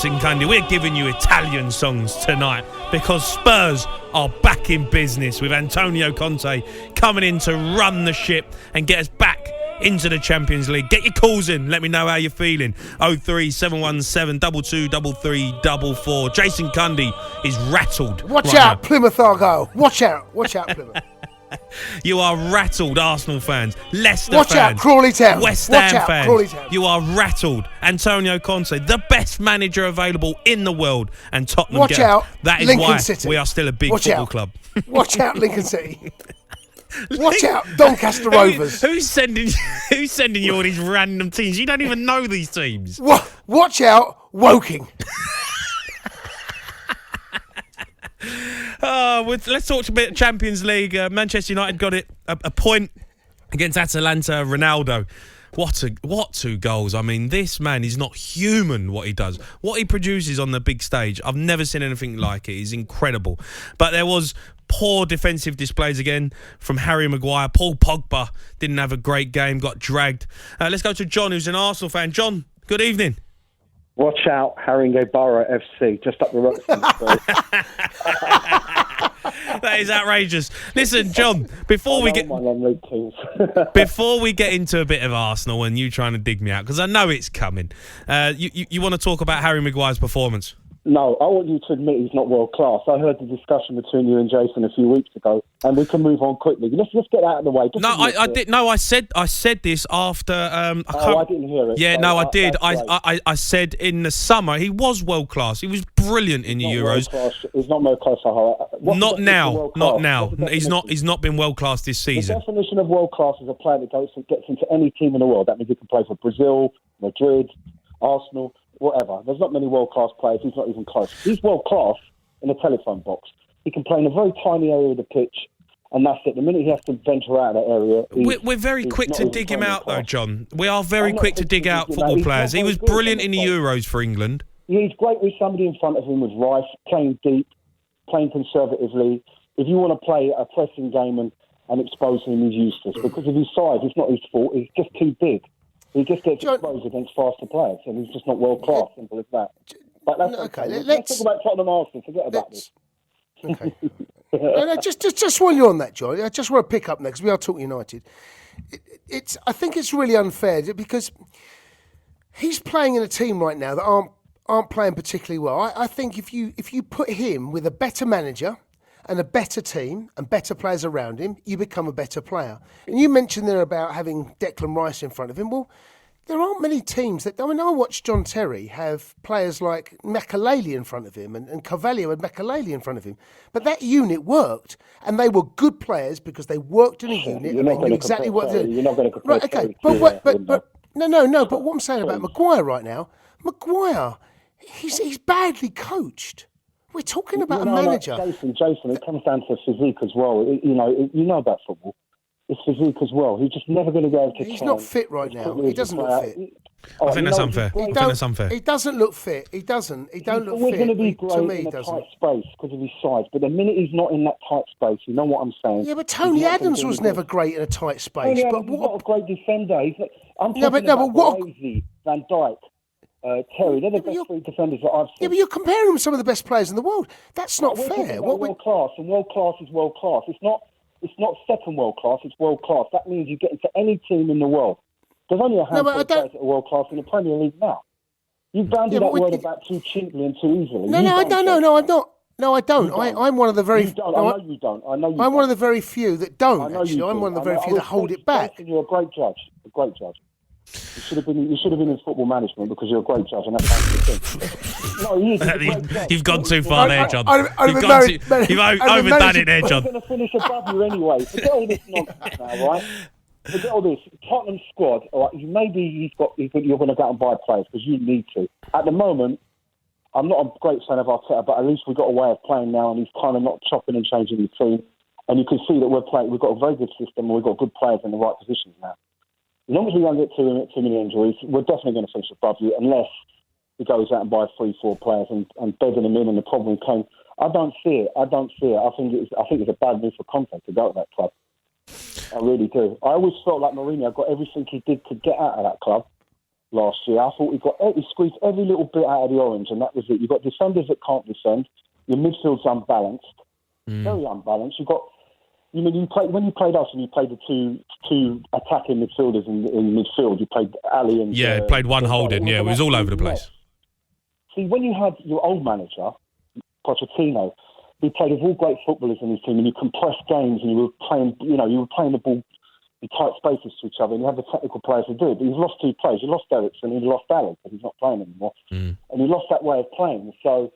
Jason Cundy. We're giving you Italian songs tonight because Spurs are back in business with Antonio Conte coming in to run the ship and get us back into the Champions League. Get your calls in. Let me know how you're feeling. 03717 223344. Jason Cundy is rattled. Watch out, Plymouth Argyle. Watch out, Plymouth. You are rattled, Arsenal fans. Leicester Watch fans. Out, Crawley Town. West Ham Watch out, fans. Crawley Town. You are rattled. Antonio Conte, the best manager available in the world, and Tottenham. Watch out, That is Lincoln why City. we are still a big football club. Watch out, Lincoln City. Watch out, Doncaster Rovers. Who's sending you all these random teams? You don't even know these teams. Watch out, Woking. Let's talk a bit Champions League. Manchester United got it a point against Atalanta. Ronaldo. What two goals? I mean, this man is not human, what he does. What he produces on the big stage, I've never seen anything like it. He's incredible. But there was poor defensive displays again from Harry Maguire. Paul Pogba didn't have a great game, got dragged. Let's go to John, who's an Arsenal fan. John, good evening. Watch out, Haringey-Borough FC, just up the road. That is outrageous. Listen, John, before we get into a bit of Arsenal and you trying to dig me out, because I know it's coming, you want to talk about Harry Maguire's performance? No, I want you to admit he's not world class. I heard the discussion between you and Jason a few weeks ago, and we can move on quickly. Let's just get out of the way. I did. No, I said this after. I didn't hear it. Yeah, so I did. I said in the summer he was world class. He was brilliant in the Euros. He's not world class. Not now. He's not been world class this season. The definition of world class is a player that gets into any team in the world. That means he can play for Brazil, Madrid, Arsenal, whatever. There's not many world-class players. He's not even close. He's world-class in a telephone box. He can play in a very tiny area of the pitch, and that's it. The minute he has to venture out of that area... We're very quick to dig him out, though, John. We are very quick to dig out football players. He was brilliant in the Euros for England. He's great with somebody in front of him with Rice, playing deep, playing conservatively. If you want to play a pressing game and expose him, he's useless. Because of his size, it's not his fault. He's just too big. He just gets exposed against faster players, and he's just not world class. Simple as that. But that's okay. Let's talk about Tottenham Arsenal. Forget about this. Okay. Just while you're on that, John, I just want to pick up next. We are talking United. I think it's really unfair because he's playing in a team right now that aren't playing particularly well. I think if you put him with a better manager and a better team and better players around him, you become a better player. And you mentioned there about having Declan Rice in front of him. Well, there aren't many teams that... I mean, I watched John Terry have players like Makaleli in front of him and Carvalho had Makaleli in front of him. But that unit worked, and they were good players because they worked in a unit and they knew exactly what to do. You're not going to compare. Right, okay, but no. But what I'm saying about Maguire right now, he's badly coached. We're talking about a manager. Jason, it comes down to physique as well. You know about football. It's physique as well. He's just never going to go to. He's not fit right now. He doesn't look fit. I think that's unfair. He doesn't look fit. He don't look fit. He's going to be great in a tight space because of his size. But the minute he's not in that tight space, you know what I'm saying? Yeah, but Tony Adams was never great in a tight space. Tony Adams is not a great defender. I'm talking about Brady, Van Dijk. Terry, they're the best three defenders that I've seen. Yeah, but you're comparing them with some of the best players in the world. That's not fair. World class, and world class is world class. It's not second world class. It's world class. That means you get into any team in the world. There's only a handful of players that are world class in the Premier League now. You've bandied that word about too cheaply and too easily. No, I'm not. No, I don't. I'm one of the very. You don't. I know you don't. I'm one of the very few that don't. Actually, I'm one of the very few that hold it back. You're a great judge. You should have been in football management because you're a great judge, and that's the thing. No, he is. You've gone too far there, John. You've overdone it there, John. I'm going to finish above you anyway. Forget all this nonsense now, right? Forget all this. Tottenham squad. All right, maybe you're going to go out and buy players because you need to. At the moment, I'm not a great fan of Arteta, but at least we've got a way of playing now, and he's kind of not chopping and changing the team. And you can see that we're playing. We've got a very good system, and we've got good players in the right positions now. As long as we don't get too many injuries, we're definitely going to finish above you, unless he goes out and buys 3-4 players and bedding them in, and the problem came. I don't see it. I think it's a bad move for Conte to go to that club. I really do. I always felt like Mourinho got everything he did to get out of that club, last year. I thought he squeezed every little bit out of the orange, and that was it. You've got defenders that can't defend. Your midfield's unbalanced, very unbalanced. When you played us and you played the two attacking midfielders in midfield, you played Ali and... played one holding. It was all over the place. See, when you had your old manager, Pochettino, who played with all great footballers in his team, and you compressed games and you were playing the ball in tight spaces to each other, and you had the technical players to do it. But he's lost two players. You lost Ericsson and you lost Ali, because he's not playing anymore. And you lost that way of playing. So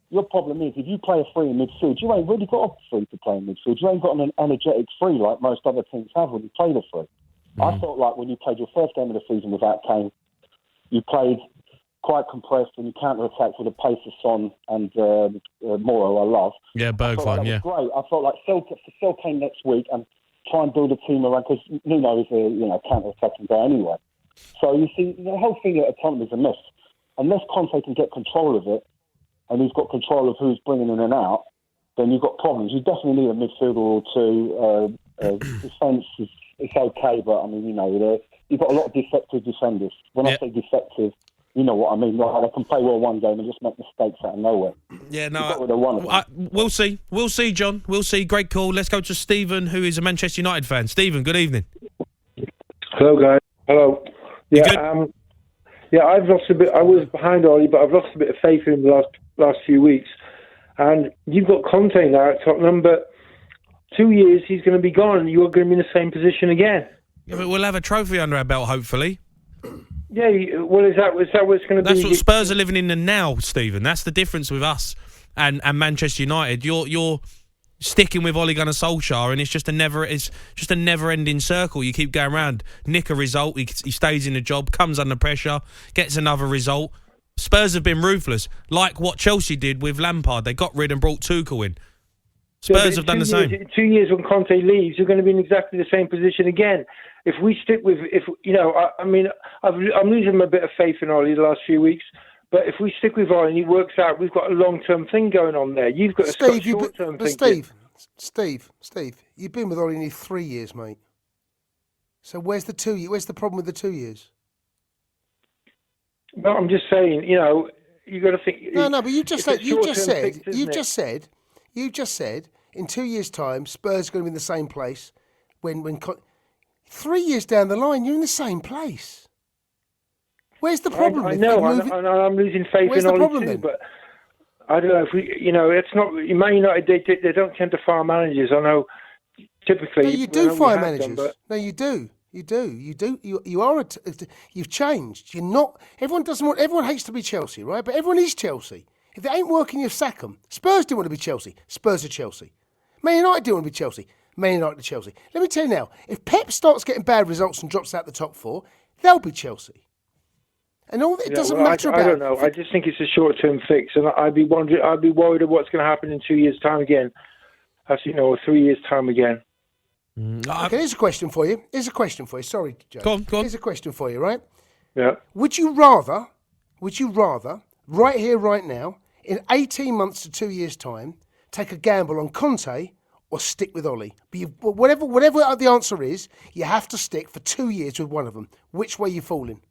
your problem is, if you play a free in midfield, you ain't really got a free to play in midfield. You ain't got an energetic free like most other teams have when you play the free. I felt like when you played your first game of the season without Kane, you played quite compressed, and you counter-attacked with the pace of Son and Moro, I love. Yeah, Bergwijn, yeah. Great. I felt like Sell came next week and try and build a team around, because Nuno is a counter-attacking guy anyway. So you see, the whole thing at Tottenham is a mess. Unless Conte can get control of it, and he's got control of who's bringing in and out, then you've got problems. You definitely need a midfielder or two. Defence is okay, but I mean, you've got a lot of defective defenders. When I say defective, you know what I mean. Like, they can play well one game and just make mistakes out of nowhere. Yeah, no, we'll see. We'll see, John. We'll see. Great call. Let's go to Stephen, who is a Manchester United fan. Stephen, good evening. Hello, guys. Hello. Yeah, I've lost a bit. I was behind Ollie, but I've lost a bit of faith in him the last few weeks. And you've got Conte now at Tottenham, but 2 years he's going to be gone, and you're going to be in the same position again. Yeah, but we'll have a trophy under our belt, hopefully. Yeah, well, is that what it's going to be? That's what Spurs are living in the now, Stephen. That's the difference with us and Manchester United. You're sticking with Ole Gunnar Solskjaer, and it's just a never-ending circle. You keep going around, nick a result, he stays in the job, comes under pressure, gets another result. Spurs have been ruthless, like what Chelsea did with Lampard. They got rid and brought Tuchel in. Spurs have done the same. 2 years when Conte leaves, you're going to be in exactly the same position again. If we stick with, I'm losing a bit of faith in Ollie the last few weeks. But if we stick with Ollie and he works out, we've got a long-term thing going on there. You've got a short-term thing. Steve, you've been with Ollie nearly 3 years, mate. So where's the 2 years? Where's the problem with the 2 years? No, I'm just saying, you got to think. No, but you just said in 2 years' time, Spurs are going to be in the same place. When 3 years down the line, you're in the same place. Where's the problem? I know, I'm losing faith in Ollie too, but I don't know if it's not Man United. They don't tend to fire managers. I know typically. No, you do fire managers. No, you do. You've changed. You're not. Everyone hates to be Chelsea, right? But everyone is Chelsea. If they ain't working, you sack them. Spurs do want to be Chelsea. Spurs are Chelsea. Man United do want to be Chelsea. Man United are Chelsea. Let me tell you now, if Pep starts getting bad results and drops out the top four, they'll be Chelsea. And it doesn't matter about. I don't know. I just think it's a short-term fix, and I'd be worried of what's going to happen in 2 years' time again. Or 3 years' time again. Okay, here's a question for you. Sorry, Joe. Go on. Here's a question for you, right? Yeah. Would you rather, right here, right now, in 18 months to 2 years' time, take a gamble on Conte or stick with Ollie? But whatever the answer is, you have to stick for 2 years with one of them. Which way are you falling?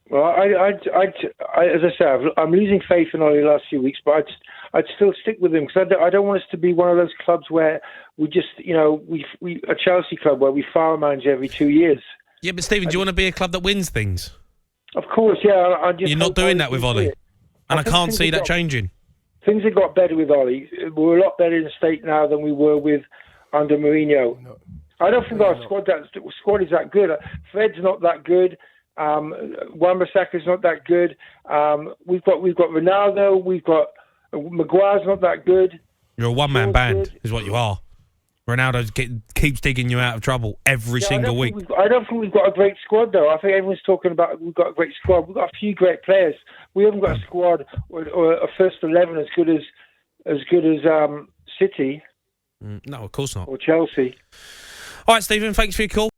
Well, as I say, I'm losing faith in Ollie the last few weeks, but I'd still stick with him, because I don't want us to be one of those clubs where we just, we a Chelsea club where we fire a manager every 2 years. Yeah, but Stephen, do you want to be a club that wins things? Of course, yeah. You're not doing that with Ollie, and I can't see that changing. Things have got better with Ollie. We're a lot better in the state now than we were under Mourinho. No. I don't think our squad is that good. Fred's not that good. Wan-Bissaka's not that good. We've got Ronaldo. We've got Maguire's not that good. You're a one-man band, is what you are. Ronaldo keeps digging you out of trouble every single week. I don't think we've got a great squad, though. I think everyone's talking about we've got a great squad. We've got a few great players. We haven't got a squad or a first 11 as good as City. No, of course not. Or Chelsea. All right, Stephen, thanks for your call.